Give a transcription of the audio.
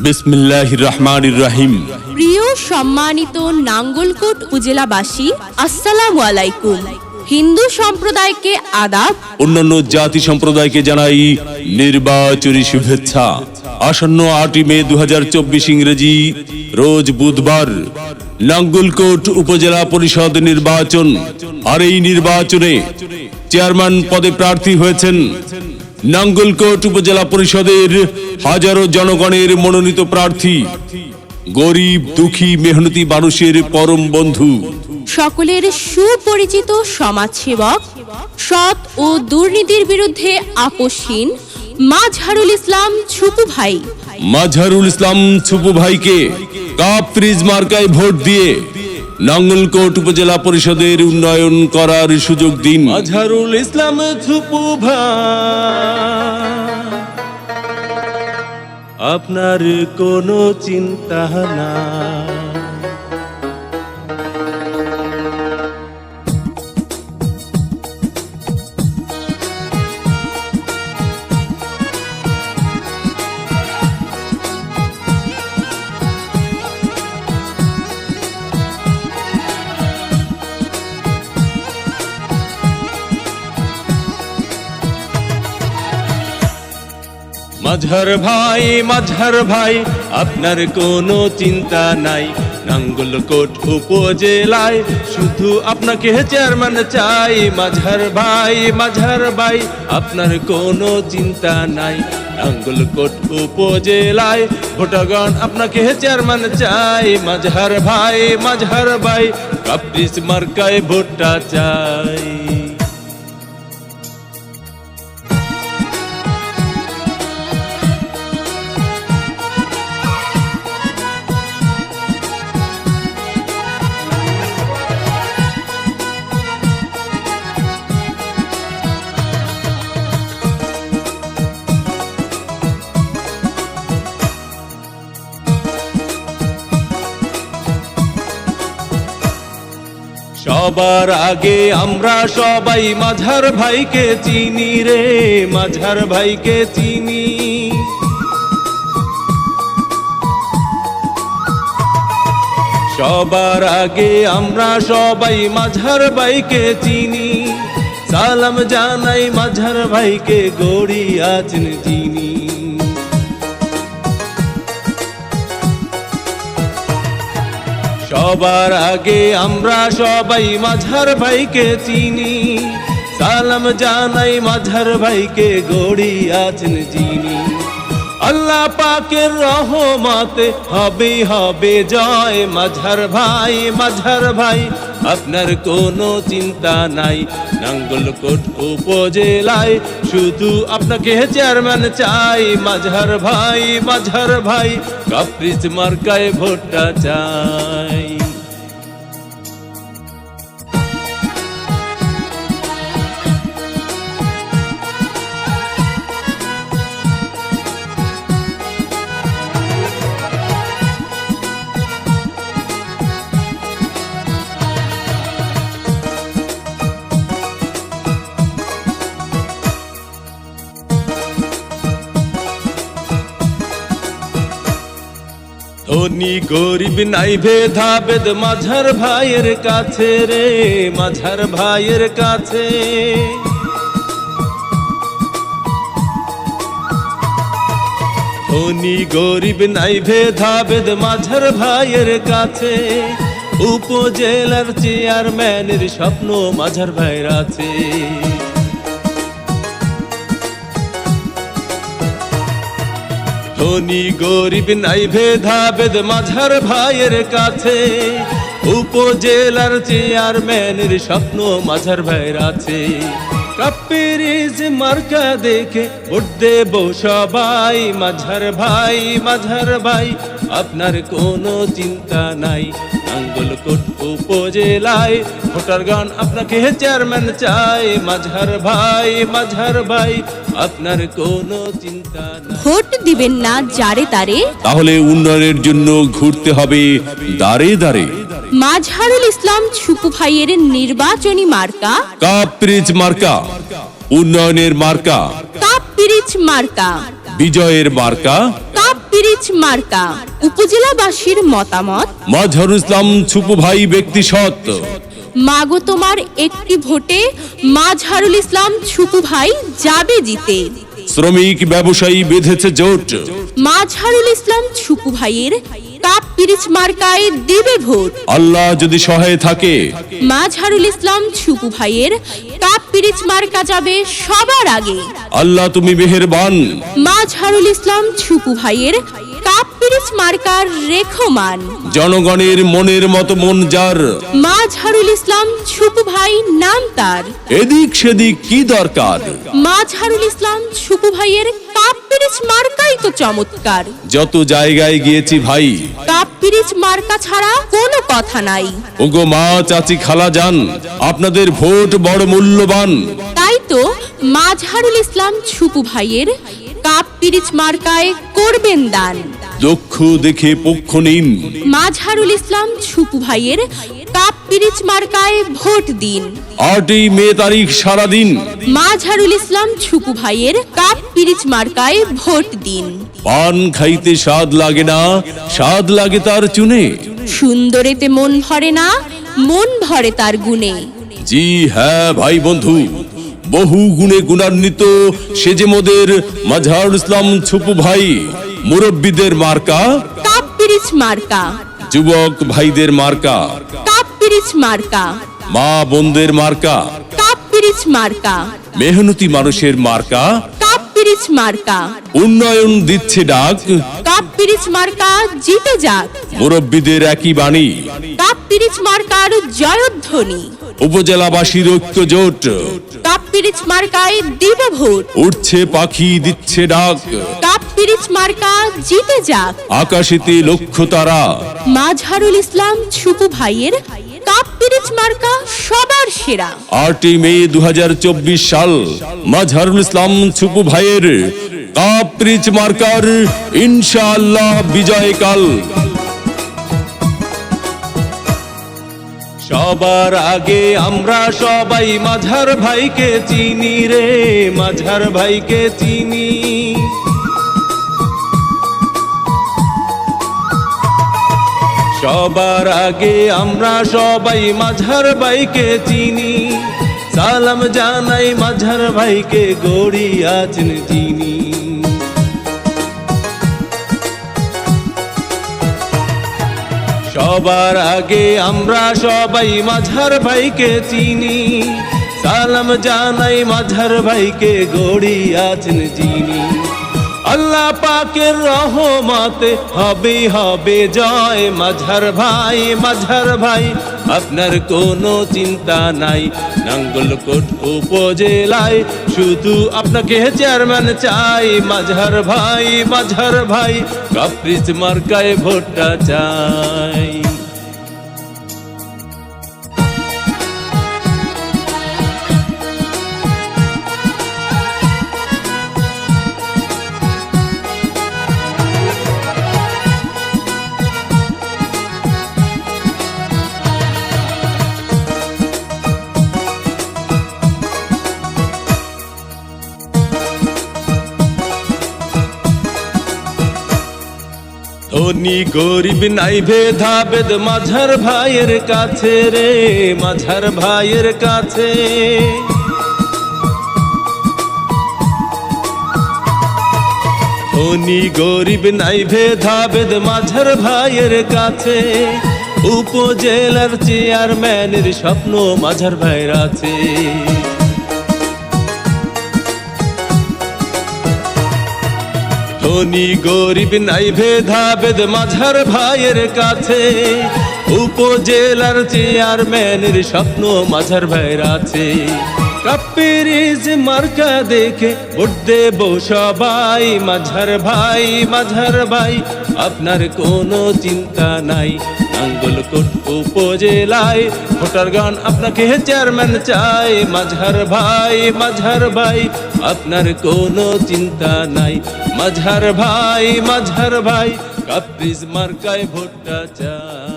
বিসমিল্লাহির রহমানির রহিম। প্রিয় সম্মানিত নাঙ্গলকোট উপজেলাবাসী, আসসালামু আলাইকুম। হিন্দু সম্প্রদায়কে আদাব, অন্যান্য জাতি সম্প্রদায়কে জানাই নির্বাচনী শুভেচ্ছা। আসন্ন 8 মে 2024 ইংরেজি রোজ বুধবার নাঙ্গলকোট উপজেলা পরিষদ নির্বাচন। আর এই নির্বাচনে চেয়ারম্যান পদে প্রার্থী হয়েছেন নাঙ্গলকোট উপজেলা পরিষদের হাজারো জনগণের মনোনীত প্রার্থী, গরিব দুঃখী মেহনতি মানুষের পরম বন্ধু, সকলের সুপরিচিত সমাজসেবক, সৎ ও দুর্নীতির বিরুদ্ধে আপোষহীন মাজহারুল ইসলাম ছুপু ভাই। মাজহারুল ইসলাম ছুপু ভাইকে কাপ ফ্রিজ মার্কায় ভোট দিয়ে নাঙ্গলকোট উপজেলা পরিষদের উন্নয়ন করার সুযোগ দিন। মাজহারুল ইসলাম ছুপু ভাই, আপনার কোনো চিন্তা না। মাজহার ভাই আপনার কোনো চিন্তা নাই। নাঙ্গলকোট উপজেলায় শুধু আপনাকে চেয়ারম্যান চাই। মাজহার ভাই আপনার কোনো চিন্তা নাই। নাঙ্গলকোট উপজেলায় ভোটারগণ আপনাকে চেয়ারম্যান চাই। মাজহার ভাই কাপ্রিস মার্কায় ভোটটা চাই। সবার আগে আমরা সবাই মাজহার ভাইকে চিনি রে, মাজহার ভাইকে চিনি। সবার আগে আমরা সবাই মাজহার ভাইকে চিনি। সালাম জানাই মাজহার ভাইকে, গড়ি আছেন যিনি। সবার আগে আমরা সবাই মাজহার ভাইকে চিনি। সালাম জানাই মাজহার ভাইকে, গড়ি আছেন যিনি। আল্লাহ পাকের রহমতে হবে জয়। মাজহার ভাই আপনার কোনো চিন্তা নাই। নাঙ্গলকোট উপজেলায় শুধু আপনাকে চেয়ারম্যান চাই। মাজহার ভাই কাপ্রিস মার্কায় ভোটটা চাই। ধনী গরিব নাই ভেদাভেদ মাজহার ভাইয়ের কাছে রে, মাজহার ভাইয়ের কাছে। ধনী গরিব নাই ভেদাভেদ মাজহার ভাইয়ের কাছে। উপজেলার চেয়ারম্যানের স্বপ্ন মাজহার ভাইয়ের আছে। ধনী গরিব নাই ভেদাভেদ মাজহার ভাইয়ের কাছে। উপজেলার চেয়ারম্যানের স্বপ্ন মাজহার ভাইয়ের আছে। কাপ্রিস মার্কা দেখে ভোট দেব সবাই। মাজহার ভাই আপনার কোনো চিন্তা নাই। নাঙ্গলকোট উপজেলায় ভোটারগণ আপনাকে চেয়ারম্যান চাই। মাজহার ভাই আপনার কোনো চিন্তা নাই। ভোট দিবেন না যারে তারে, তাহলে উন্নয়নের জন্য ঘুরতে হবে দাঁড়ে দাঁড়ে। মাজহারুল ইসলাম ছুপু ভাইয়ের নির্বাচনী মার্কা কাপ ফ্রিজ মার্কা, উন্নয়নের মার্কা, কাপ পিরিচ মার্কা, বিজয়ের মার্কা, কাপ পিরিচ পিরিচ মার্কা। উপজেলাবাসীর মতামত, মাজহারুল ইসলাম ছুপু ভাই ব্যক্তি সৎ। মাগো তোমার একটি ভোটে মাজহারুল ইসলাম ছুপু ভাই যাবে জিতে। শ্রমিক ব্যবসায়ী বেঁধেছে জোট, মাজহারুল ইসলাম ছুপু ভাইয়ের কাপ পিরিচ মার্কায় দিবে ভোট। আল্লাহ যদি সহায় থাকে, মাজহারুল ইসলাম ছুপু ভাইয়ের কাপ পিরিচ মার্কা যাবে সবার আগে। আল্লাহ তুমি মেহেরবান। মাজহারুল ইসলাম ছুপু ভাইয়ের কাপ পিরিচ মার্কার রেখমান। জনগণের মনের মতো মন যার, মাজহারুল ইসলাম ছুপু ভাই নাম তার। এদিক সেদিক কি দরকার, মাজহারুল ইসলাম ছুপু ভাইয়ের কাপ পিরিচ মার্কাই তো চমৎকার। যত জায়গায় গিয়েছি ভাই, কাপ পিরিচ মার্কা ছাড়া কোনো কথা নাই। ওগো মা চাচি খালা যান, আপনাদের ভোট বড় মূল্যবান। তাই তো মাজহারুল ইসলাম ছুপু ভাইয়ের কাপ পিরিচ মার্কায় করবেন দান। দক্ষ দেখে পক্ষ নিন, মাজহারুল ইসলাম ছুপু ভাইয়ের কাপ পিরিচ মার্কায় ভোট দিন। 8ই মে তারিখ সারাদিন, মাজহারুল ইসলাম ছুপু ভাইয়ের কাপ পিরিচ মার্কায় ভোট দিন। পান খাইতে স্বাদ লাগে না, স্বাদ লাগে তার চুনে। সুন্দরেতে মন ভরে না, মন ভরে তার গুণে। জি হ্যাঁ ভাই বন্ধু, বহু গুণে গুণান্বিত সে যে মোদের মাজহারুল ইসলাম ছুপু ভাই। মুরব্বীদের মার্কা, কাপ পিরিচ মার্কা। যুবক ভাইদের মার্কা, কাপ পিরিচ মার্কা। মা বোনদের মার্কা, কাপ পিরিচ মার্কা। মেহনতি মানুষের মার্কা। কাপ পিরিচ মার্কা। উন্নয়ন দিচ্ছে ডাক, কাপ পিরিচ মার্কা জিতে যাক। মুরব্বীদের একই বাণী, কাপ পিরিচ মার্কার জয়ধ্বনি। উপজেলাবাসীর ঐক্য জোট, কাপ পিরিচ মার্কায় দিব ভোট। উঠছে পাখি দিচ্ছে ডাক, কাপ পিরিচ মার্কা জিতে যাক। আকাশেতে লক্ষ্য তারা। মাজহারুল ইসলাম ছুপু ভাইয়ের কাপ পিরিচ মার্কা সবার সেরা। 8ই মে 2024 সাল, মাজহারুল ইসলাম ছুপু ভাইয়ের কাপ পিরিচ মার্কার ইনশাআল্লাহ বিজয়কাল। সবার আগে আমরা সবাই মাঝার ভাইকে চিনি রে, মাঝার ভাইকে চিনি। সবার আগে আমরা সবাই মাঝার ভাইকে চিনি। সালাম জানাই মাঝার ভাইকে, গড়ি আছেন চিনি। সবার আগে আমরা সবাই মাঝার ভাইকে চিনি। সালাম জানাই মাঝার ভাইকে, গড়ি আছেন চিনি। আল্লাহ পাকের রহমতে হবে হবে জয়। মাঝার ভাই, মাঝার ভাই আপনার কোনো চিন্তা নাই। নাঙ্গলকোট উপজেলায় শুধু আপনাকে চেয়ারম্যান চাই। মাঝার ভাই, মাঝার ভাই কাপ পিরিচ মার্কায় ভোটটা চাই। ধনী গরিব নাই ভেদাভেদ মাঝার ভাইয়ের কাছে রে, মাঝার ভাইয়ের কাছে। ধনী গরিব নাই ভেদাভেদ মাঝার ভাইয়ের কাছে। উপজেলার চেয়ারম্যানের স্বপ্ন মাঝার ভাইয়ের আছে। ধনী গরিব নাই ভেদাভেদ মাঝার ভাইয়ের কাছে। উপজেলার চেয়ারম্যানের স্বপ্ন মাঝার ভাইয়ের আছে। কাপ পিরিচ মার্কা দেখে ভোট দেব সবাই। মাঝার ভাই, মাঝার ভাই আপনার কোনো চিন্তা নাই। নাঙ্গলকোট উপজেলায় ভোটার গান আপনাকে চেয়ারম্যান চাই। মাঝার ভাই, মাঝার ভাই আপনার কোনো চিন্তা নাই। মাঝার ভাই, মাঝার ভাই কাপ পিরিচ মার্কায় ভোটটা চাই।